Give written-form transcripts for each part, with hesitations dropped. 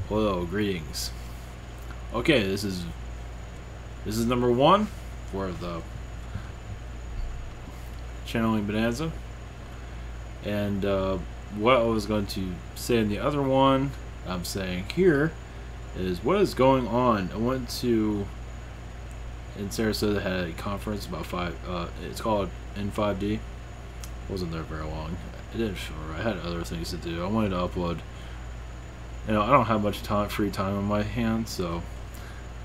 Hello, greetings. Okay, this is number one for the channeling bonanza, and what I was going to say in the other one, I'm saying here is what is going on. I went to in Sarasota, had a conference about it's called N5D. Wasn't there very long. I didn't feel right. I had other things to do. I wanted to upload. I don't have much free time on my hands, so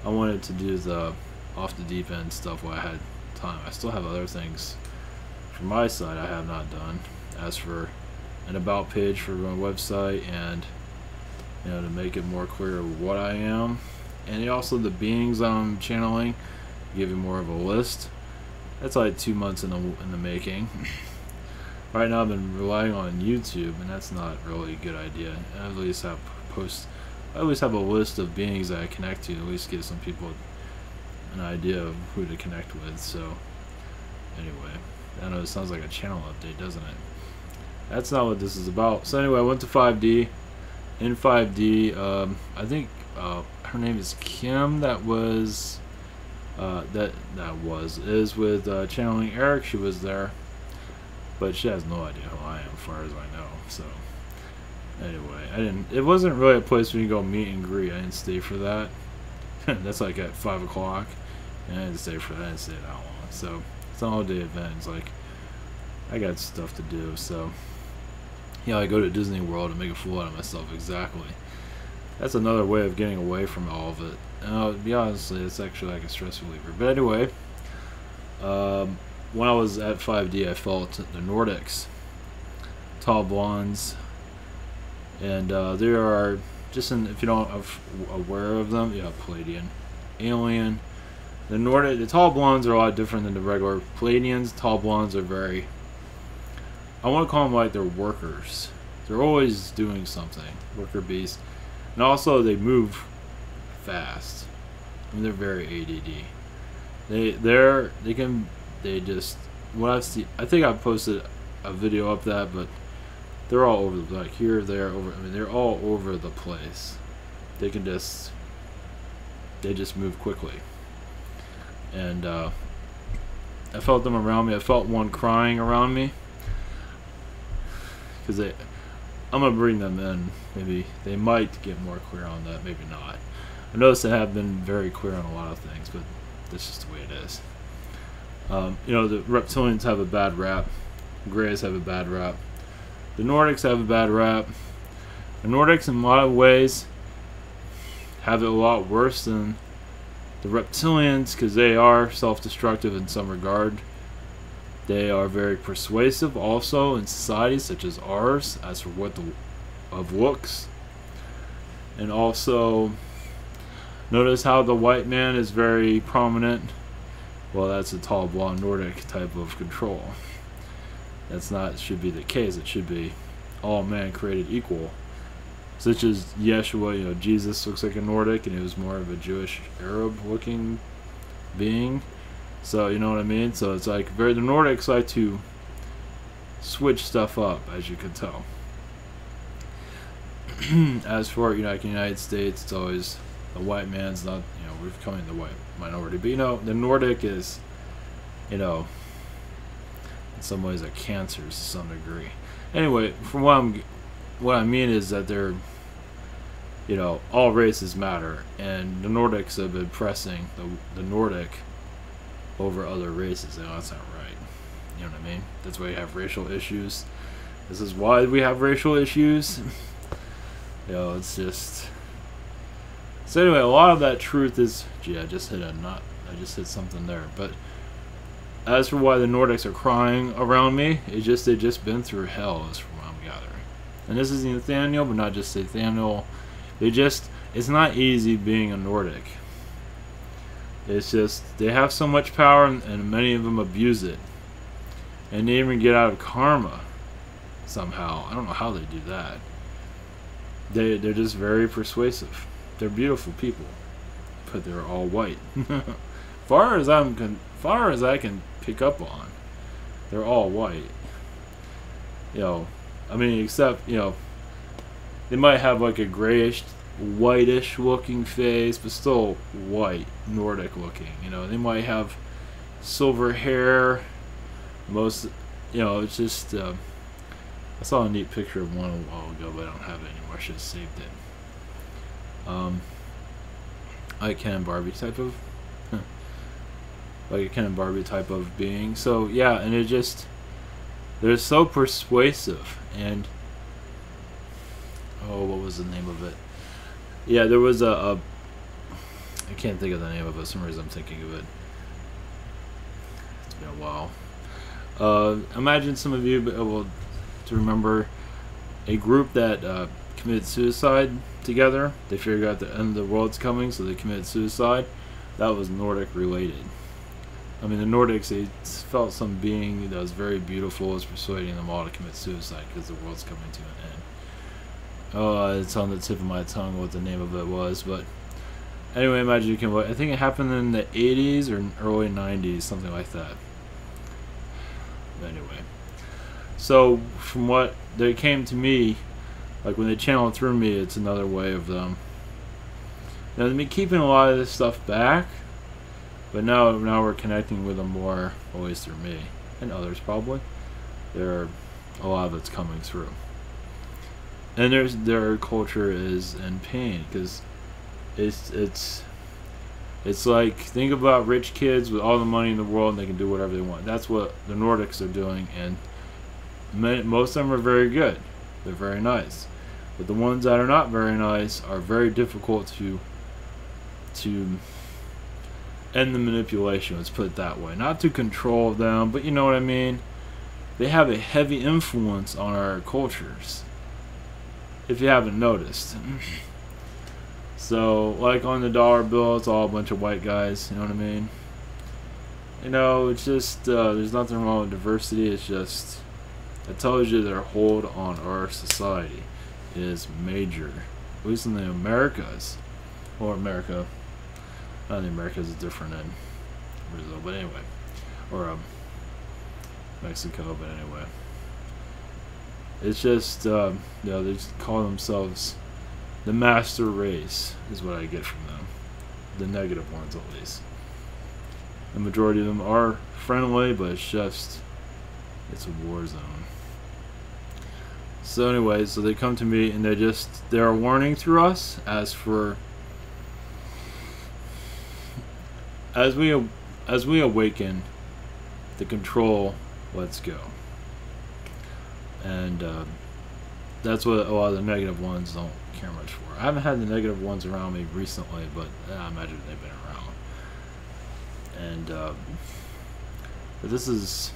I wanted to do the off the deep end stuff while I had time. I still have other things from my side I have not done, as for an about page for my website, and to make it more clear what I am, and also the beings I'm channeling, give you more of a list. That's like 2 months in the making. Right now I've been relying on YouTube, and that's not really a good idea. I at least have a list of beings that I connect to at least give some people an idea of who to connect with. So anyway, I know it sounds like a channel update, doesn't it? That's not what this is about. So anyway, I went to 5D. In 5D, I think her name is Kim. That was is with channeling Eric. She was there, but she has no idea who I am, as far as I know. So anyway, it wasn't really a place where you go meet and greet. I didn't stay for that. That's like at 5 o'clock, and I didn't stay for that. I didn't stay that long. So it's an all-day event. It's like I got stuff to do. So I go to Disney World and make a fool out of myself. Exactly. That's another way of getting away from all of it. And to be honest, it's actually like a stress reliever. But anyway, when I was at 5D, I felt the Nordics, tall blondes, and there are just if you don't aware of them, Palladian, alien. The Nordic, the tall blondes are a lot different than the regular Palladians. Tall blondes are very, I want to call them like they're workers. They're always doing something, worker beast, and also they move fast. I mean, they're very ADD. They just, what I've seen, I think I posted a video of that, but they're all over the, like here, there, over. I mean, they're all over the place. They just move quickly, and I felt them around me. I felt one crying around me, because I'm gonna bring them in. Maybe they might get more clear on that. Maybe not. I noticed they have been very clear on a lot of things, but that's just the way it is. The reptilians have a bad rap. Greys have a bad rap. The Nordics have a bad rap. The Nordics, in a lot of ways, have it a lot worse than the reptilians, because they are self-destructive in some regard. They are very persuasive also in societies such as ours, as for what of looks. And also, notice how the white man is very prominent. Well, that's a tall blonde Nordic type of control. That's not should be the case. It should be all man created equal. Such as Yeshua, Jesus looks like a Nordic, and he was more of a Jewish Arab looking being. So you know what I mean? So it's like the Nordics like to switch stuff up, as you can tell. As for like United States, it's always the white man's not, we're becoming the white minority. But the Nordic is, in some ways a cancer to some degree. Anyway, from what I mean is that they're, all races matter, and the Nordics have been pressing the Nordic over other races. That's not right. You know what I mean? That's why you have racial issues. This is why we have racial issues. It's just. So anyway, a lot of that truth is. Gee, I just hit a nut. I just hit something there. But as for why the Nordics are crying around me, they've just been through hell, is from what I'm gathering. And this is Nathaniel, but not just Nathaniel. It's not easy being a Nordic. It's just, they have so much power, and many of them abuse it. And they even get out of karma somehow. I don't know how they do that. They're just very persuasive. They're beautiful people, but they're all white. far as I can pick up on, they're all white. I mean, except they might have like a grayish whitish looking face, but still white, Nordic looking. You know, they might have silver hair. Most, you know, it's just. I saw a neat picture of one a while ago, but I don't have it anymore. I should have saved it. Like Ken and Barbie type of, like a Ken and Barbie type of being. So yeah, and it just, they're so persuasive. And oh, what was the name of it? Yeah, there was I can't think of the name of it. For some reason I'm thinking of it. It's been a while. Imagine some of you will to remember a group that committed suicide together. They figured out the end of the world's coming, so they committed suicide. That was Nordic related. I mean, the Nordics, they felt some being that was very beautiful was persuading them all to commit suicide because the world's coming to an end. Oh, it's on the tip of my tongue what the name of it was, but anyway, imagine you can. I think it happened in the 80s or early 90s, something like that. Anyway, so from what they came to me, like when they channel through me, it's another way of them. Now they've been keeping a lot of this stuff back, but now we're connecting with them more, always through me and others probably. There, a lot of it's coming through, and their culture is in pain because it's like, think about rich kids with all the money in the world and they can do whatever they want. That's what the Nordics are doing, and most of them are very good. They're very nice. But the ones that are not very nice are very difficult to end the manipulation, let's put it that way. Not to control them, but you know what I mean? They have a heavy influence on our cultures, if you haven't noticed. So, like on the dollar bill, it's all a bunch of white guys, you know what I mean? You know, it's just, there's nothing wrong with diversity, it's just, it tells you their hold on our society is major. At least in the Americas. Or America. Not the Americas is different than Brazil, but anyway. Or Mexico, but anyway. It's just, you know, they just call themselves the master race, is what I get from them. The negative ones, at least. The majority of them are friendly, but it's just, it's a war zone. So anyway, so they come to me and they're warning through us as we awaken the control, let's go. And that's what a lot of the negative ones don't care much for. I haven't had the negative ones around me recently, but I imagine they've been around. And but this is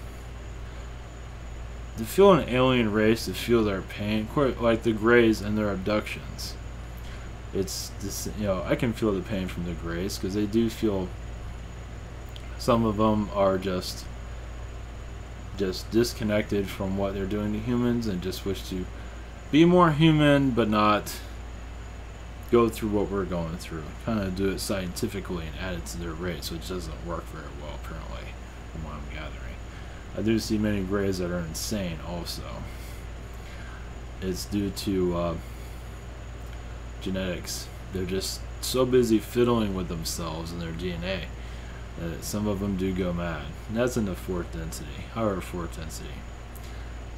to feel an alien race, to feel their pain, like the Greys and their abductions. It's this, you know, I can feel the pain from the Greys because they do feel. Some of them are just disconnected from what they're doing to humans and just wish to be more human, but not go through what we're going through. Kind of do it scientifically and add it to their race, which doesn't work very well, apparently, from what I'm gathering. I do see many Greys that are insane also. It's due to genetics. They're just so busy fiddling with themselves and their DNA that some of them do go mad. And that's in the 4th density, higher 4th density.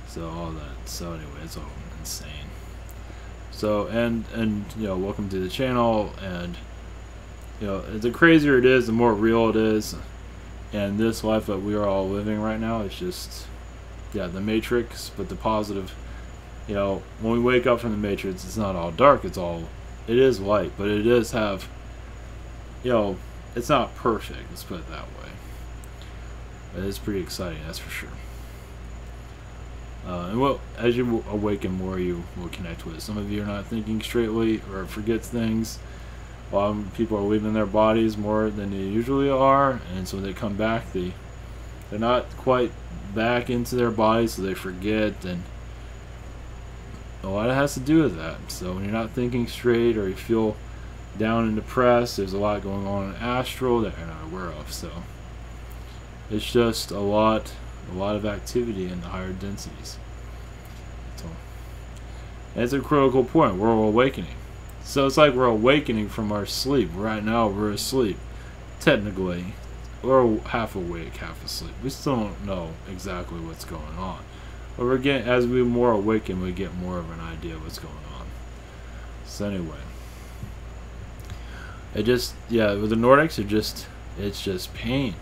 So all that. So anyway, it's all insane. So and you know, welcome to the channel. And you know, the crazier it is, the more real it is. And this life that we are all living right now is just, yeah, the Matrix, but the positive. You know, when we wake up from the Matrix, it's not all dark. It is light, but it does have, you know, it's not perfect, let's put it that way. But it's pretty exciting, that's for sure. And well, as you awaken more, you will connect with it. Some of you are not thinking straightly or forget things. A lot of people are leaving their bodies more than they usually are, and so when they come back, they're not quite back into their bodies, so they forget, and a lot of it has to do with that. So when you're not thinking straight or you feel down and depressed, there's a lot going on in astral that you're not aware of. So it's just a lot of activity in the higher densities. So, and it's a critical point. We're awakening. So it's like we're awakening from our sleep. Right now we're asleep, technically, or half awake, half asleep. We still don't know exactly what's going on, but we're getting, as we more awaken, we get more of an idea of what's going on. So anyway, it just, yeah, with the Nordics, it's just pain.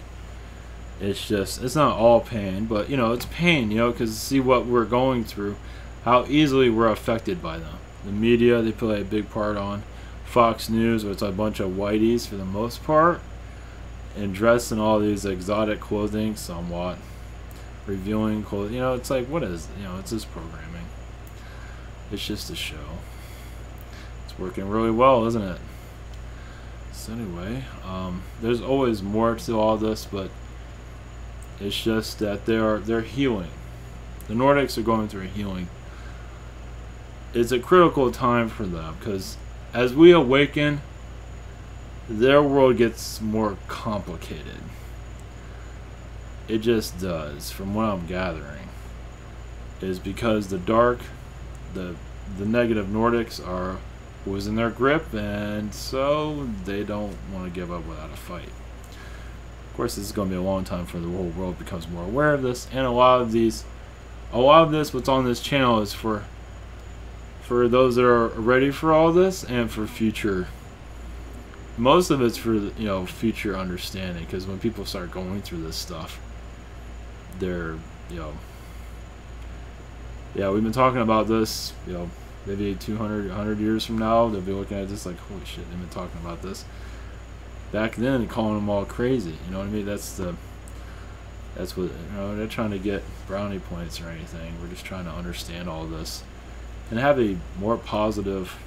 It's not all pain, but you know, it's pain, you know, because see what we're going through, how easily we're affected by them. The media, they play a big part on Fox News, where it's a bunch of whiteys for the most part, and dressed in all these exotic clothing, somewhat revealing clothing. You know, it's like, what is, you know, it's just programming. It's just a show. It's working really well, isn't it? So anyway, there's always more to all this, but it's just that they're healing. The Nordics are going through a healing. It's a critical time for them, because as we awaken, their world gets more complicated. It just does, from what I'm gathering. Is because the dark, the negative Nordics was in their grip, and so they don't want to give up without a fight. Of course, this is going to be a long time for the whole world becomes more aware of this, and a lot of this, what's on this channel is for those that are ready for all this, and for future. Most of it's for, you know, future understanding, because when people start going through this stuff, they're, you know, yeah, we've been talking about this, you know, maybe 200, 100 years from now, they'll be looking at this like, holy shit, they've been talking about this back then, and calling them all crazy. You know what I mean? That's what, you know, they're trying to get brownie points or anything. We're just trying to understand all this and have a more positive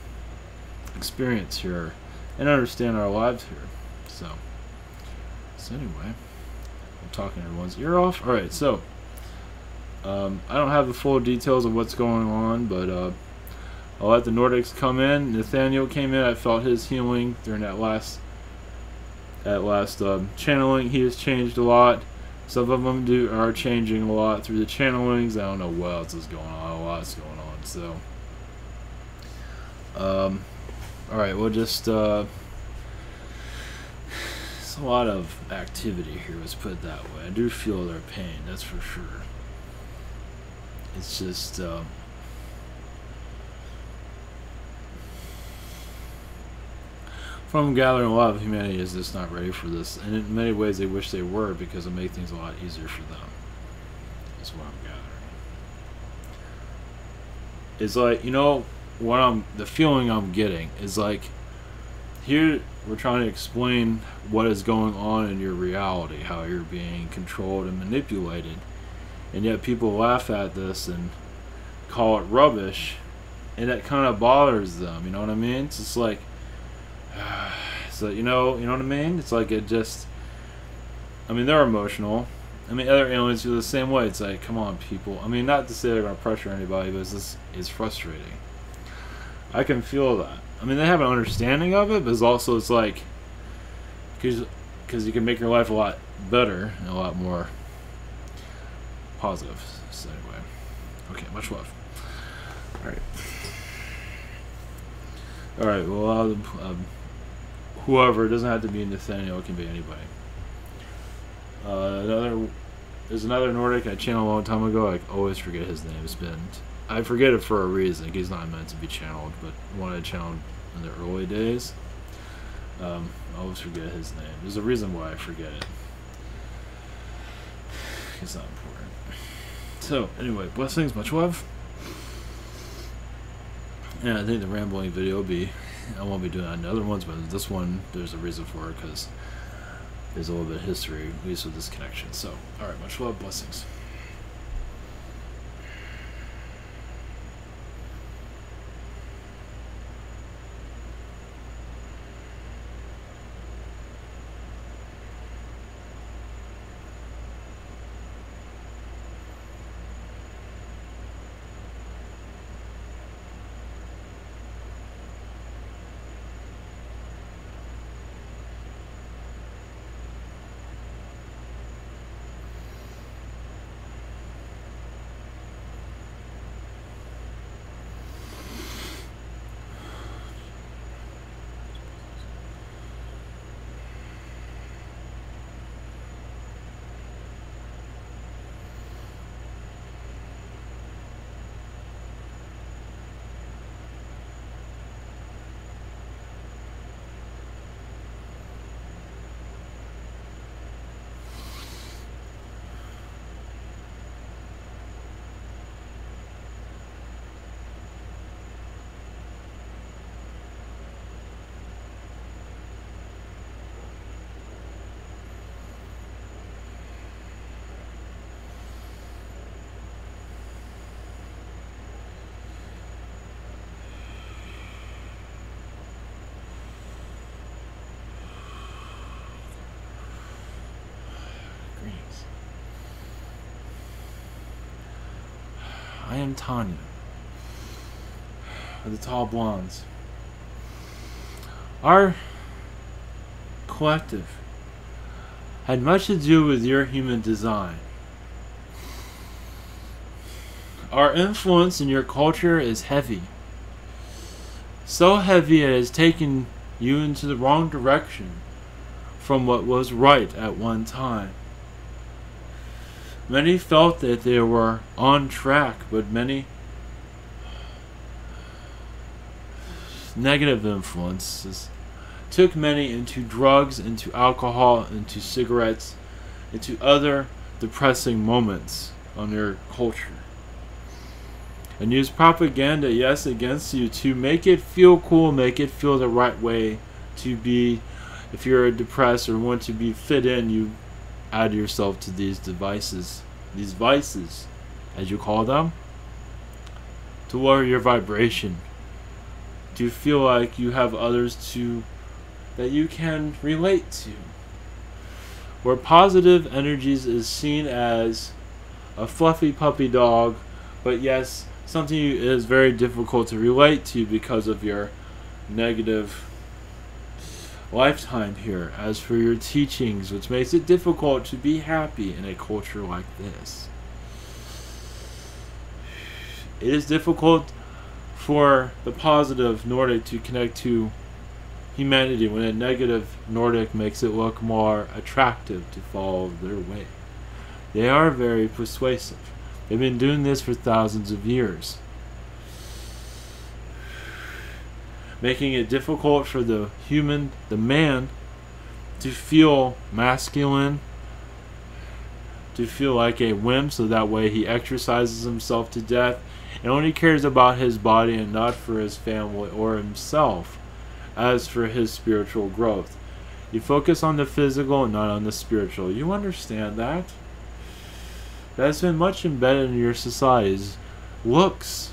experience here and understand our lives here. So anyway, I'm talking everyone's ear off. All right, so I don't have the full details of what's going on, but I'll let the Nordics come in. Nathaniel came in. I felt his healing during that last channeling. He has changed a lot. Some of them are changing a lot through the channelings. I don't know what else is going on. A lot's going on. So, all right, we'll just. There's a lot of activity here. Let's put it that way. I do feel their pain. That's for sure. It's just. From gathering, a lot of humanity is just not ready for this, and in many ways they wish they were, because it makes things a lot easier for them. That's what I'm gathering. It's like, you know, the feeling I'm getting is like, here we're trying to explain what is going on in your reality, how you're being controlled and manipulated, and yet people laugh at this and call it rubbish, and that kind of bothers them. You know what I mean? It's just like. So you know what I mean? It's like it just. I mean, they're emotional. I mean, other aliens feel the same way. It's like, come on, people. I mean, not to say they're gonna pressure anybody, but it's frustrating. I can feel that. I mean, they have an understanding of it, but it's like, because you can make your life a lot better and a lot more positive. So anyway, okay, much love. All right. All right. Well, whoever, it doesn't have to be Nathaniel. It can be anybody. There's another Nordic I channeled a long time ago. I always forget his name. I forget it for a reason. He's not meant to be channeled, but one I channeled in the early days. I always forget his name. There's a reason why I forget it. It's not important. So anyway, blessings, much love. And I think the rambling video will be, I won't be doing that in other ones, but this one, there's a reason for it, because there's a little bit of history, at least with this connection. So, alright, much love, blessings. am Tanya, the tall blondes. Our collective had much to do with your human design. Our influence in your culture is heavy. So heavy it has taken you into the wrong direction from what was right at one time. Many felt that they were on track, but many negative influences took many into drugs, into alcohol, into cigarettes, into other depressing moments on your culture. And use propaganda, yes, against you to make it feel cool, make it feel the right way to be. If you're depressed or want to be fit in, you add yourself to these devices, these vices, as you call them, to lower your vibration, to feel like you have others that you can relate to. Where positive energies is seen as a fluffy puppy dog, but yes, something is very difficult to relate to because of your negative lifetime here. As for your teachings, which makes it difficult to be happy in a culture like this. It is difficult for the positive Nordic to connect to humanity when a negative Nordic makes it look more attractive to follow their way. They are very persuasive. They've been doing this for thousands of years, making it difficult for the human, the man, to feel masculine, to feel like a wimp, so that way he exercises himself to death and only cares about his body and not for his family or himself. As for his spiritual growth, you focus on the physical and not on the spiritual. You understand that? That's been much embedded in your society's looks,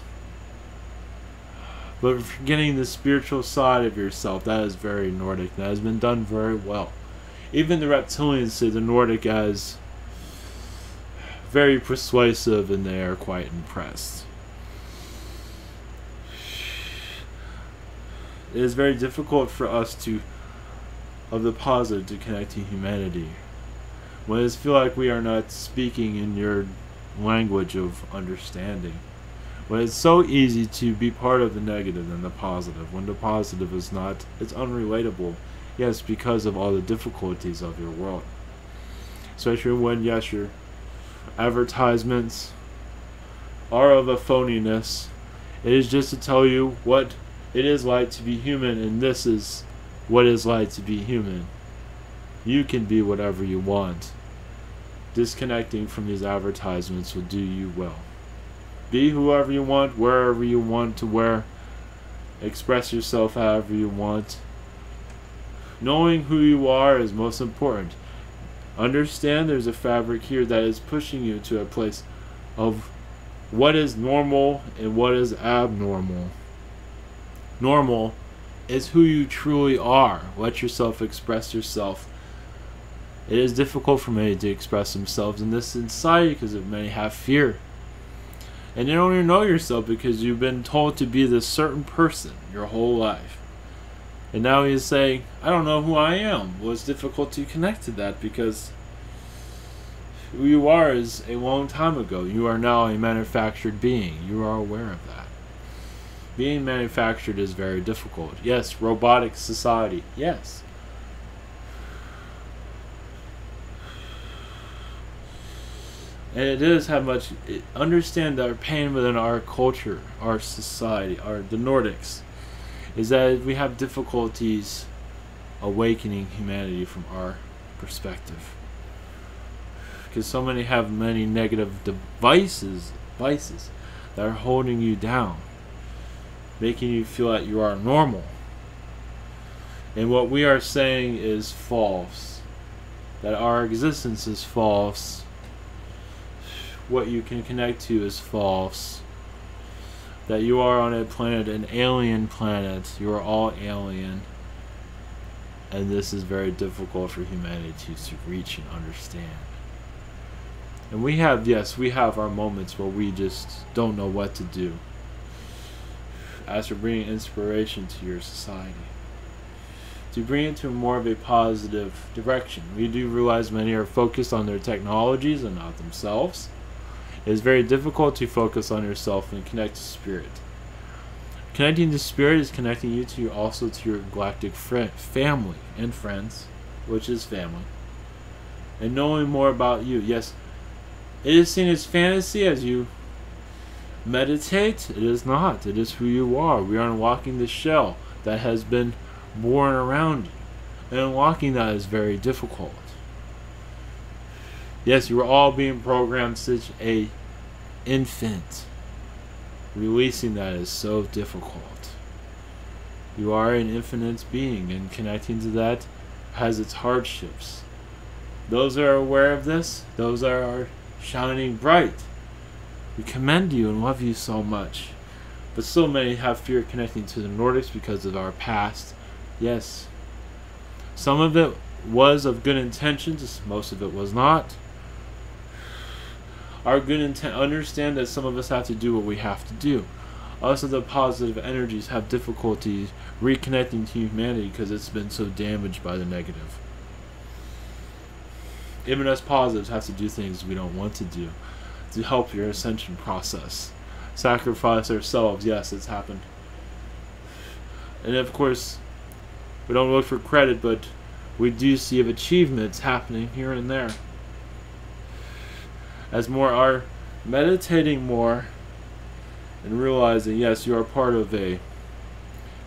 but forgetting the spiritual side of yourself. That is very Nordic. That has been done very well. Even the reptilians see the Nordic as very persuasive, and they are quite impressed. It is very difficult for us of the positive, to connect to humanity, when it feels like we are not speaking in your language of understanding. When it's so easy to be part of the negative than the positive, when the positive is not, it's unrelatable. Yes, because of all the difficulties of your world. Especially when, yes, your advertisements are of a phoniness. It is just to tell you what it is like to be human, and this is what it is like to be human. You can be whatever you want. Disconnecting from these advertisements will do you well. Be whoever you want, wherever you want to wear. Express yourself however you want. Knowing who you are is most important. Understand there's a fabric here that is pushing you to a place of what is normal and what is abnormal. Normal is who you truly are. Let yourself express yourself. It is difficult for many to express themselves in this society because of many have fear. And you don't even know yourself because you've been told to be this certain person your whole life. And now he's saying, I don't know who I am. Well, it's difficult to connect to that because who you are is a long time ago. You are now a manufactured being. You are aware of that. Being manufactured is very difficult. Yes, robotic society. Yes. And it does have much. Understand our pain within our culture, our society, the Nordics, is that we have difficulties awakening humanity from our perspective. Because so many have many negative vices that are holding you down, making you feel that you are normal. And what we are saying is false. That our existence is false. What you can connect to is false. That you are on a planet, an alien planet. You are all alien. And this is very difficult for humanity to reach and understand. And we have, yes, we have our moments where we just don't know what to do. As for bringing inspiration to your society, to bring it to more of a positive direction. We do realize many are focused on their technologies and not themselves. It is very difficult to focus on yourself and connect to spirit. Connecting to spirit is connecting you to also to your galactic family and friends, which is family. And knowing more about you. Yes, it is seen as fantasy as you meditate. It is not. It is who you are. We are unlocking the shell that has been born around you. And unlocking that is very difficult. Yes, you are all being programmed such a infant. Releasing that is so difficult. You are an infinite being, and connecting to that has its hardships. Those that are aware of this, those that are shining bright, we commend you and love you so much. But so many have fear connecting to the Nordics because of our past. Yes, some of it was of good intentions, most of it was not. Our good intent, understand that some of us have to do what we have to do. Us of the positive energies have difficulty reconnecting to humanity because it's been so damaged by the negative. Even us positives have to do things we don't want to do to help your ascension process. Sacrifice ourselves, yes, it's happened. And of course, we don't look for credit, but we do see of achievements happening here and there. As more are meditating more and realizing, yes, you are part of a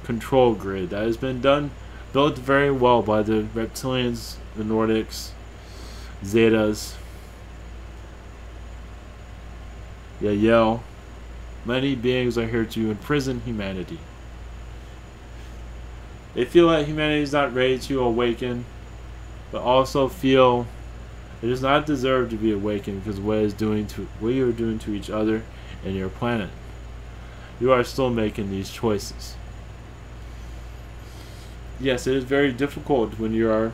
control grid that has been built very well by the reptilians, the Nordics, Zetas, Yael. Many beings are here to imprison humanity. They feel that humanity is not ready to awaken, but also feel it does not deserve to be awakened because what you are doing to each other and your planet. You are still making these choices. Yes, it is very difficult when you're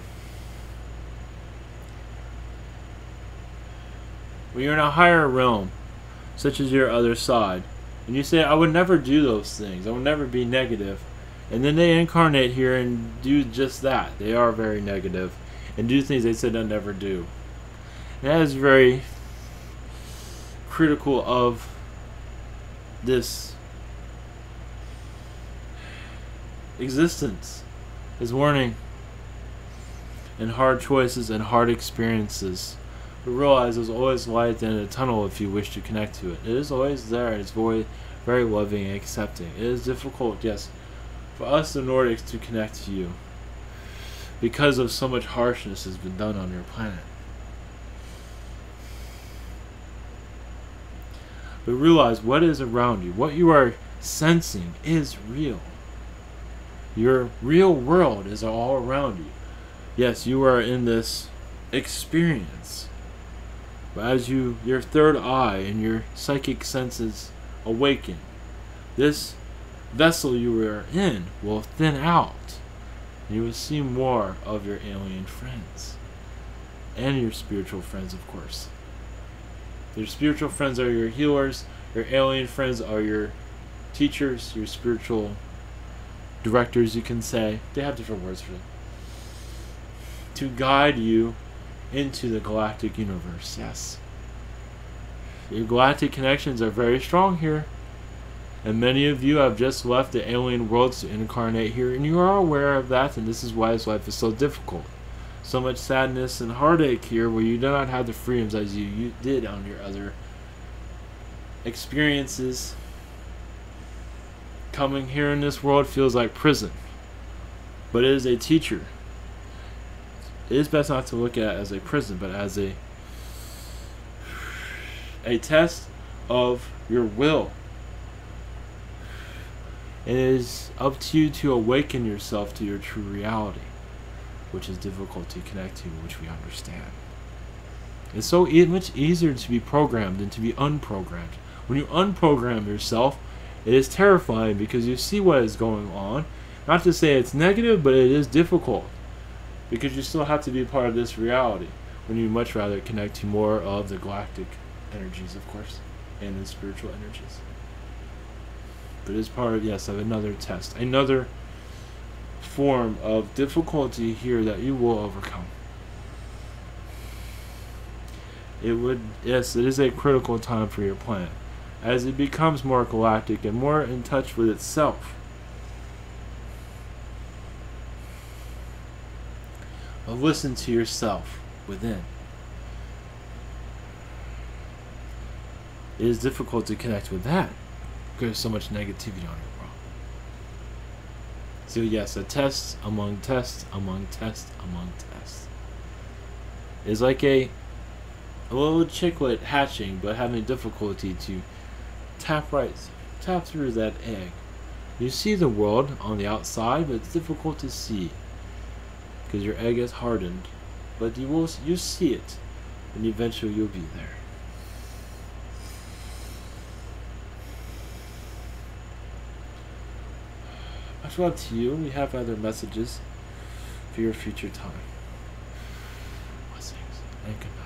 in a higher realm, such as your other side, and you say, I would never do those things, I would never be negative, and then they incarnate here and do just that. They are very negative and do things they said they'll never do. And that is very critical of this existence, is warning and hard choices and hard experiences. But realize there's always light at the end of the tunnel if you wish to connect to it. It is always there. It's very, very loving and accepting. It is difficult, yes, for us the Nordics to connect to you because of so much harshness has been done on your planet. But realize what is around you. What you are sensing is real. Your real world is all around you. Yes, you are in this experience. But as your third eye and your psychic senses awaken, this vessel you are in will thin out. You will see more of your alien friends. And your spiritual friends, of course. Your spiritual friends are your healers. Your alien friends are your teachers, your spiritual directors, you can say. They have different words for it. To guide you into the galactic universe, yes. Your galactic connections are very strong here. And many of you have just left the alien worlds to incarnate here, and you are aware of that, and this is why this life is so difficult. So much sadness and heartache here where you do not have the freedoms as you did on your other experiences. Coming here in this world feels like prison, but it is a teacher. It is best not to look at it as a prison, but as a test of your will. It is up to you to awaken yourself to your true reality, which is difficult to connect to, which we understand. It's so much easier to be programmed than to be unprogrammed. When you unprogram yourself, it is terrifying because you see what is going on. Not to say it's negative, but it is difficult because you still have to be part of this reality. when you much rather connect to more of the galactic energies, of course, and the spiritual energies. But it's part of, yes, of another test, another form of difficulty here that you will overcome. Yes, it is a critical time for your planet, as it becomes more galactic and more in touch with itself. But listen to yourself within. It is difficult to connect with that because there's so much negativity on your world. So yes, a test among tests among tests among tests. It's like a little chicklet hatching, but having difficulty to tap through that egg. You see the world on the outside, but it's difficult to see because your egg is hardened. But you see it, and eventually you'll be there. Much love to you. We have other messages for your future time. Blessings and good night.